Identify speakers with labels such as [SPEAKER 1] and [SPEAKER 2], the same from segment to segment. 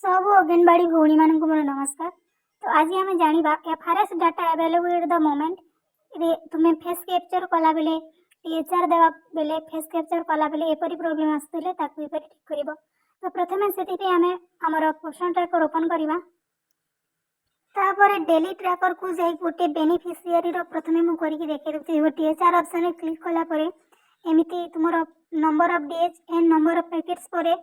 [SPEAKER 1] सब अंगनवाड़ी भौणी मान मोर नमस्कार। तो आज आम जाना FRS data available at the moment तुम्हें फेस कैप्चर कला बेले टीएचआर देवा बेले फेस कैप्चर कला बेले एपरी प्रोब्लेम आसुले ताकू ठीक कर। तो प्रथम से आम आमर पोषण ट्रैकर ओपन करवा तापर डेली ट्रैकर को जाई गोटे बेनिफिशियरी प्रथमे मु करके देखे देती टीएचआर ऑप्शन क्लिक कला एमती तुम number of days and number of packets पर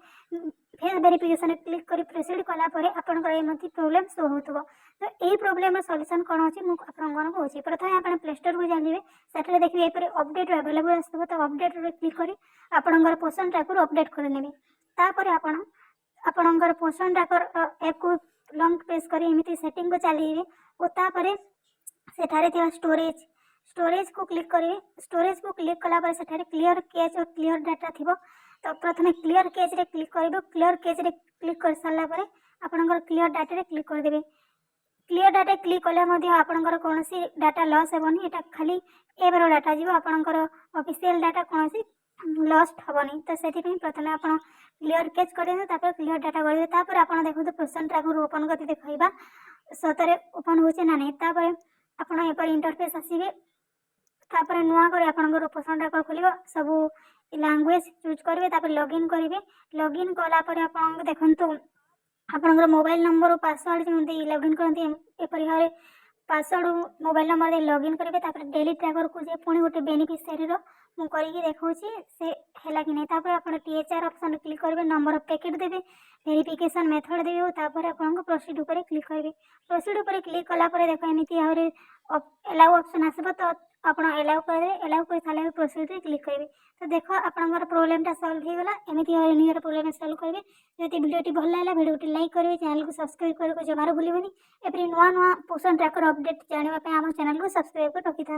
[SPEAKER 1] फेस वेरिफिकेशन क्लिक कर प्रोसीड कला आपंकर प्रोब्लेम शो हो। तो यही प्रोब्लेम सॉल्यूशन कौन अच्छी मुझे कहूँ प्रथम आप प्ले स्टोर को जाइए से देखिए ये अपडेट अवेलेबल आसो। तो अपडेट क्लिक कर आपंकर पोषण ट्रैकर अपडेट करने तापर आपणकर पोषण ट्रैकर ऐप को लॉन्ग प्रेस कर एमती सेटिंग को चलिए और तापर से स्टोरेज स्टोरेज को क्लिक करेंगे। स्टोरेज को क्लिक कला से क्लियर कैच और क्लियर डाटा थी। तो प्रथम क्लियर कैच रे क्लिक कर क्लियर कैच रे क्लिक कर सारापर आपंकर क्लियर डाटा रे क्लिक करदे। क्लियर डाटा क्लिक कले आपंकर कौन डाटा लॉस हेनी यहाँ खाली एबर डाटा जीव आपंकर ऑफिशियल डाटा कौन लॉस्ट हेनी। तो से प्रथम आप क्लियर कैच करेंगे क्लियर डाटा करेंगे तापर आप देखो पोषण ट्रैकर ओपन कर देखा सतरे ओपन होचे ना नहीं। तापर आप इंटरफेस आसवे तापर नुआ कर आपंकर पोषण ट्रैकर खोल सब लैंग्वेज चूज करेंगे लॉगिन करेंगे। लॉगिन कलापर आप देखु आपंकर मोबाइल नंबर पासवर्ड जमी लॉगिन करते एपरी भाव पासवर्ड मोबाइल नंबर दे लॉगिन करेंगे। डेली ट्रैकर को जे पुणी गोटे बेनिफिशियरी मु करके देखा से है कि नहीं। तापर आप टीएचआर ऑप्शन क्लिक करेंगे नंबर ऑफ पैकेट देवे वेरिफिकेशन मेथड देवे और तापर आपको प्रोसीड उपर क्लिक करेंगे। प्रोसीड उपर क्लिक कलापर देख एमती एलाउ ऑप्शन आसो। तो आप एलाउ करेंगे एलाउ कर सारे प्रोसीड क्लिक करेंगे। तो देख आपंकर प्रोब्लेमटा सल्व हो गला एमती नियर प्रोब्लेम सल्व करेंगे। जब वीडियो भल लगा वीडियो लाइक करेंगे चैनल को सब्सक्राइब करने जमार भूलि एपरी नुआ नुआ पोषण ट्रैकर अपडेट जानापी आम चैनल को सब्सक्राइब कर रखी था।